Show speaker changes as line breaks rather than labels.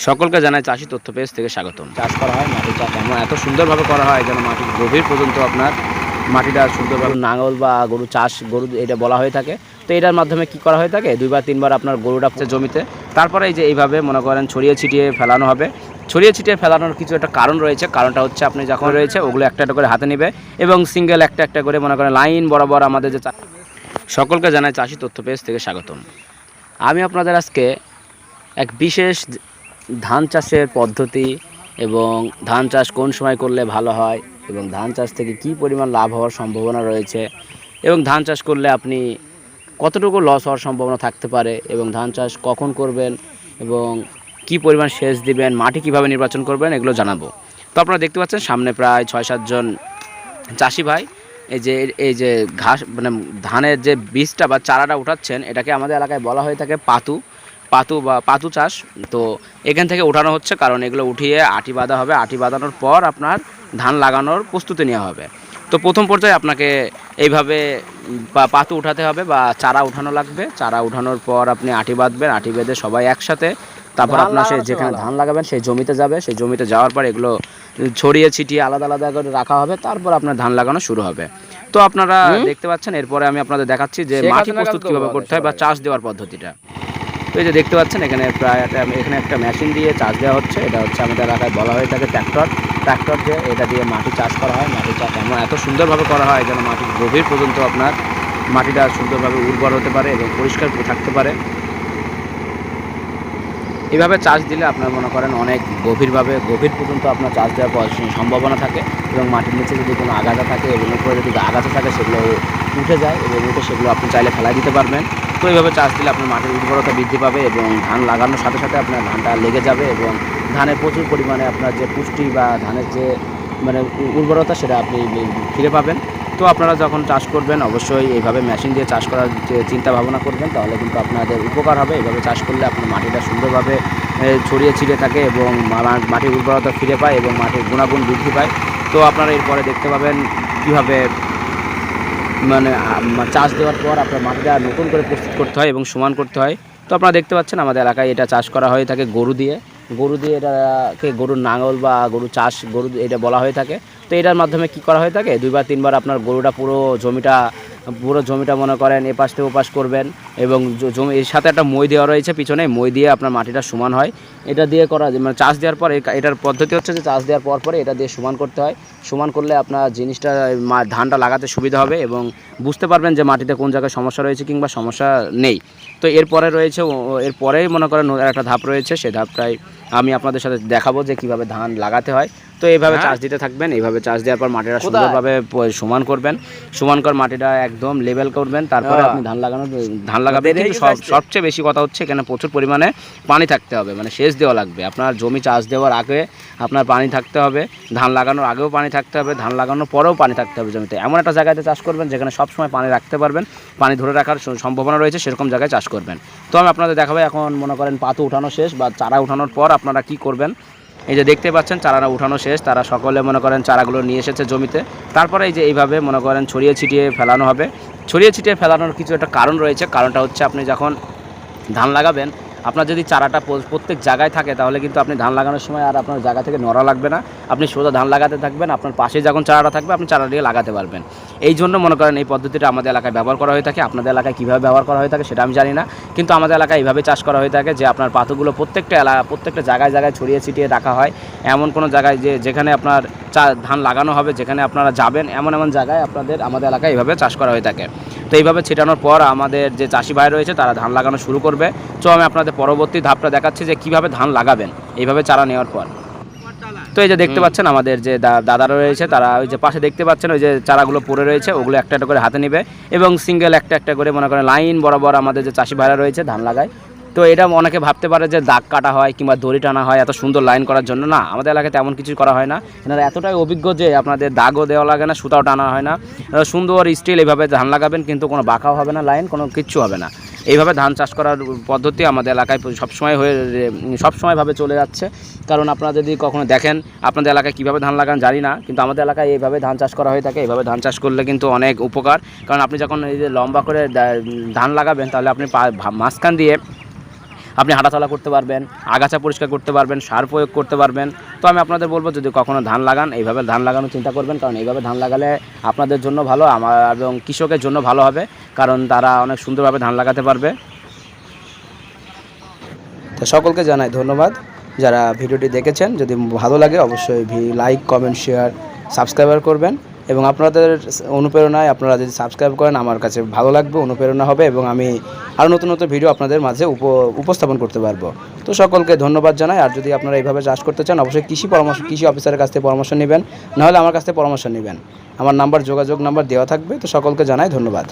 সকলকে জানাই চাষি তথ্য পেজ থেকে স্বাগতম। চাষ করা হয় মাটি চাষ এত সুন্দরভাবে করা হয় যেন মাটির গভীর পর্যন্ত আপনার মাটিটা সুন্দরভাবে নাঙল বা গরু চাষ গরু এটা বলা হয়ে থাকে। তো এটার মাধ্যমে কি করা হয়ে থাকে, দুইবার তিনবার আপনার গরুটা জমিতে, তারপরে এই যে এইভাবে মনে করেন ছড়িয়ে ছিটিয়ে ফেলানো হবে। ছড়িয়ে ছিটিয়ে ফেলানোর কিছু একটা কারণ রয়েছে, কারণটা হচ্ছে আপনি যখন রয়েছে ওগুলো একটা একটা করে হাতে নেবে এবং সিঙ্গেল একটা একটা করে মনে করেন লাইন বরাবর আমাদের যে সকলকে জানাই চাষি তথ্য পেজ থেকে স্বাগতম। আমি আপনাদের আজকে এক বিশেষ ধান চাষের পদ্ধতি এবং ধান চাষ কোন সময় করলে ভালো হয় এবং ধান চাষ থেকে কী পরিমাণ লাভ হওয়ার সম্ভাবনা রয়েছে এবং ধান চাষ করলে আপনি কতটুকু লস হওয়ার সম্ভাবনা থাকতে পারে এবং ধান চাষ কখন করবেন এবং কী পরিমাণ সেচ দিবেন, মাটি কিভাবে নির্বাচন করবেন, এগুলো জানাবো। তো আপনারা দেখতে পাচ্ছেন সামনে প্রায় 6-7 জন চাষি ভাই এই যে ঘাস মানে ধানের যে বীজটা বা চারাটা উঠাচ্ছেন, এটাকে আমাদের এলাকায় বলা হয়ে থাকে পাতু চাষ। তো এখান থেকে উঠানো হচ্ছে, কারণ এগুলো উঠিয়ে আটি বাঁধা হবে। আটি বাঁধানোর পর আপনার ধান লাগানোর প্রস্তুতি নেওয়া হবে। তো প্রথম পর্যায়ে আপনাকে এইভাবে পাতু উঠাতে হবে বা চারা উঠানো লাগবে। চারা উঠানোর পর আপনি আটি বাঁধবেন, আটি বেঁধে সবাই একসাথে, তারপর আপনার সেই যেখানে ধান লাগাবেন সেই জমিতে যাবে। সেই জমিতে যাওয়ার পর এগুলো ছড়িয়ে ছিটিয়ে আলাদা আলাদা করে রাখা হবে, তারপর আপনার ধান লাগানো শুরু হবে। তো আপনারা দেখতে পাচ্ছেন, এরপরে আমি আপনাদের দেখাচ্ছি যে মাটি প্রস্তুত কীভাবে করতে হয় বা চাষ দেওয়ার পদ্ধতিটা। তো এই যে দেখতে পাচ্ছেন এখানে প্রায় এখানে একটা মেশিন দিয়ে চাষ দেওয়া হচ্ছে। এটা হচ্ছে আমাদের এলাকায় বলা হয়ে থাকে ট্র্যাক্টর যে এটা দিয়ে মাটি চাষ করা হয়। মাটি চাষ এত সুন্দরভাবে করা হয় যেন মাটির গভীর পর্যন্ত আপনার মাটিটা সুন্দরভাবে উর্বর হতে পারে এবং পরিষ্কার থাকতে পারে। এভাবে চাষ দিলে আপনার মনে করেন অনেক গভীর পর্যন্ত আপনার চাষ দেওয়ার সম্ভাবনা থাকে এবং মাটির নিচে যদি কোনো আগাছা থাকে এবং উপরে যদি আগাছা থাকে সেগুলো উঠে যায় এবং উঠে সেগুলো আপনি চাইলে ফেলাই দিতে পারবেন। তো এইভাবে চাষ দিলে আপনার মাটির উর্বরতা বৃদ্ধি পাবে এবং ধান লাগানোর সাথে সাথে আপনার ধানটা লেগে যাবে এবং ধানের প্রচুর পরিমাণে আপনার যে পুষ্টি বা ধানের যে মানে উর্বরতা সেটা আপনি ফিরে পাবেন। তো আপনারা যখন চাষ করবেন অবশ্যই এইভাবে মেশিন দিয়ে চাষ করার যে চিন্তা ভাবনা করবেন, তাহলে কিন্তু আপনাদের উপকার হবে। এইভাবে চাষ করলে আপনার মাটিটা সুন্দরভাবে ছড়িয়ে ছিটিয়ে থাকে এবং মাটির উর্বরতা ফিরে পায় এবং মাটির গুণাগুণ বৃদ্ধি পায়। তো আপনারা এরপরে দেখতে পাবেন কীভাবে মানে চাষ দেওয়ার পর আপনার মাটিটা নতুন করে প্রস্তুত করতে হয় এবং সমান করতে হয়। তো আপনারা দেখতে পাচ্ছেন আমাদের এলাকায় এটা চাষ করা হয়ে থাকে গরু দিয়ে এটাকে গরুর নাঙল বা গরু এটা বলা হয়ে থাকে। তো এটার মাধ্যমে কি করা হয়ে থাকে, দুইবার তিনবার আপনার গরুটা পুরো জমিটা মনে করেন এপাশ থেকে ওপাশ করবেন এবং জমি এর সাথে একটা মই দেওয়া রয়েছে, পিছনে মই দিয়ে আপনার মাটিটা সমান হয়। এটা দিয়ে করা মানে চাষ দেওয়ার পর এটার পদ্ধতি হচ্ছে যে চাষ দেওয়ার পরে এটা দিয়ে সমান করতে হয়। সমান করলে আপনার জিনিসটা ধানটা লাগাতে সুবিধা হবে এবং বুঝতে পারবেন যে মাটিতে কোন জায়গায় সমস্যা রয়েছে কিংবা সমস্যা নেই। তো এরপরেই মনে করেন একটা ধাপ রয়েছে, সেই ধাপটাই আমি আপনাদের সাথে দেখাবো যে কিভাবে ধান লাগাতে হয়। তো এইভাবে চাষ দিতে থাকবেন। এইভাবে চাষ দেওয়ার পর মাটিটা সুন্দরভাবে সমান করবেন। সমান করে মাটিটা একদম লেভেল করবেন, তারপরে আপনি ধান লাগাবেন। কিন্তু সবচেয়ে বেশি কথা হচ্ছে এখানে প্রচুর পরিমাণে পানি থাকতে হবে, মানে সেচ দেওয়া লাগবে। আপনার জমি চাষ দেওয়ার আগে আপনার পানি থাকতে হবে, ধান লাগানোর আগেও পানি থাকতে হবে, ধান লাগানোর পরেও পানি থাকতে হবে জমিতে। এমন একটা জায়গাতে চাষ করবেন যেখানে সবসময় পানি রাখতে পারবেন, পানি ধরে রাখার সম্ভাবনা রয়েছে, সেরকম জায়গায় চাষ করবেন। তো আমি আপনাদের দেখাবো এখন মনে করেন পাতু উঠানো শেষ বা চারা উঠানোর পর আপনারা কি করবেন। এই যে দেখতে পাচ্ছেন চারাটা উঠানো শেষ, তারা সকলে মনে করেন চারাগুলো নিয়ে এসেছে জমিতে। তারপরে এই যে এইভাবে মনে করেন ছড়িয়ে ছিটিয়ে ফেলানো হবে। ছড়িয়ে ছিটিয়ে ফেলানোর কিছু একটা কারণ রয়েছে, কারণটা হচ্ছে আপনি যখন ধান লাগাবেন আপনার যদি চারাটা প্রত্যেক জায়গায় থাকে তাহলে কিন্তু আপনি ধান লাগানোর সময় আর আপনার জায়গা থেকে নড়া লাগবে না। আপনি সোজা ধান লাগাতে থাকবেন, আপনার পাশে যখন চারাটা থাকবে আপনি চারা দিয়ে লাগাতে পারবেন। এই জন্য মনে করেন এই পদ্ধতিটা আমাদের এলাকায় ব্যবহার করা হয়ে থাকে। আপনাদের এলাকায় কীভাবে ব্যবহার করা হয়ে থাকে সেটা আমি জানি না, কিন্তু আমাদের এলাকায় এইভাবে চাষ করা হয়ে থাকে যে আপনার পাতুগুলো প্রত্যেকটা জায়গায় জায়গায় ছড়িয়ে ছিটিয়ে রাখা হয়। এমন কোনো জায়গায় যেখানে আপনার ধান লাগানো হবে, যেখানে আপনারা যাবেন, এমন জায়গায় আমাদের এলাকায় এইভাবে চাষ করা হয়ে থাকে। তো এইভাবে ছিটানোর পর আমাদের যে চাষি ভাই রয়েছে তারা ধান লাগানো শুরু করবে। তো আমি আপনাদের পরবর্তী ধাপটা দেখাচ্ছি যে কিভাবে ধান লাগাবেন এইভাবে চারা নেওয়ার পর। তো এই যে দেখতে পাচ্ছেন আমাদের যে দাদারা রয়েছে, তারা ওই যে পাশে দেখতে পাচ্ছেন ওই যে চারাগুলো পড়ে রয়েছে, ওগুলো একটা একটা করে হাতে নেবে এবং সিঙ্গেল একটা একটা করে মনে করেন লাইন বরাবর আমাদের যে চাষি ভাইরা রয়েছে ধান লাগায়। তো এটা অনেকে ভাবতে পারে যে দাগ কাটা হয় কিংবা দড়ি টানা হয় এত সুন্দর লাইন করার জন্য। না, আমাদের এলাকায় তেমন কিছু করা হয় না। এনারা এতটাই অভিজ্ঞ যে আপনাদের দাগও দেওয়া লাগে না, সুতাও টানা হয় না, সুন্দর স্টিল এইভাবে ধান লাগাবেন, কিন্তু কোনো বাঁকাও হবে না, লাইন কোনো কিচ্ছু হবে না। এইভাবে ধান চাষ করার পদ্ধতি আমাদের এলাকায় সবসময়ভাবে চলে যাচ্ছে। কারণ আপনারা যদি কখনো দেখেন আপনাদের এলাকায় কীভাবে ধান লাগান জানি না, কিন্তু আমাদের এলাকায় এইভাবে ধান চাষ করা হয়ে থাকে। এইভাবে ধান চাষ করলে কিন্তু অনেক উপকার, কারণ আপনি যখন এই যে লম্বা করে ধান লাগাবেন তাহলে আপনি মাঝখান দিয়ে আপনি হাঁটাচলা করতে পারবেন, আগাছা পরিষ্কার করতে পারবেন, সার প্রয়োগ করতে পারবেন। তো আমি আপনাদের বলবো যদি কখনো ধান লাগান এইভাবে ধান লাগানোর চিন্তা করবেন, কারণ এইভাবে ধান লাগালে আপনাদের জন্য ভালো আমার এবং কৃষকের জন্য ভালো হবে, কারণ তারা অনেক সুন্দরভাবে ধান লাগাতে পারবে। তো সকলকে জানাই ধন্যবাদ যারা ভিডিওটি দেখেছেন। যদি ভালো লাগে অবশ্যই লাইক, কমেন্ট, শেয়ার, সাবস্ক্রাইবার করবেন এবং আপনাদের অনুপ্রেরণায় আপনারা যদি সাবস্ক্রাইব করেন আমার কাছে ভালো লাগবে, অনুপ্রেরণা হবে এবং আমি আরও নতুন নতুন ভিডিও আপনাদের মাঝে উপস্থাপন করতে পারবো। তো সকলকে ধন্যবাদ জানাই। আর যদি আপনারা এইভাবে চাষ করতে চান অবশ্যই কৃষি অফিসারের কাছ থেকে পরামর্শ নেবেন, নাহলে আমার কাছ থেকে পরামর্শ নেবেন। আমার যোগাযোগ নাম্বার দেওয়া থাকবে। তো সকলকে জানাই ধন্যবাদ।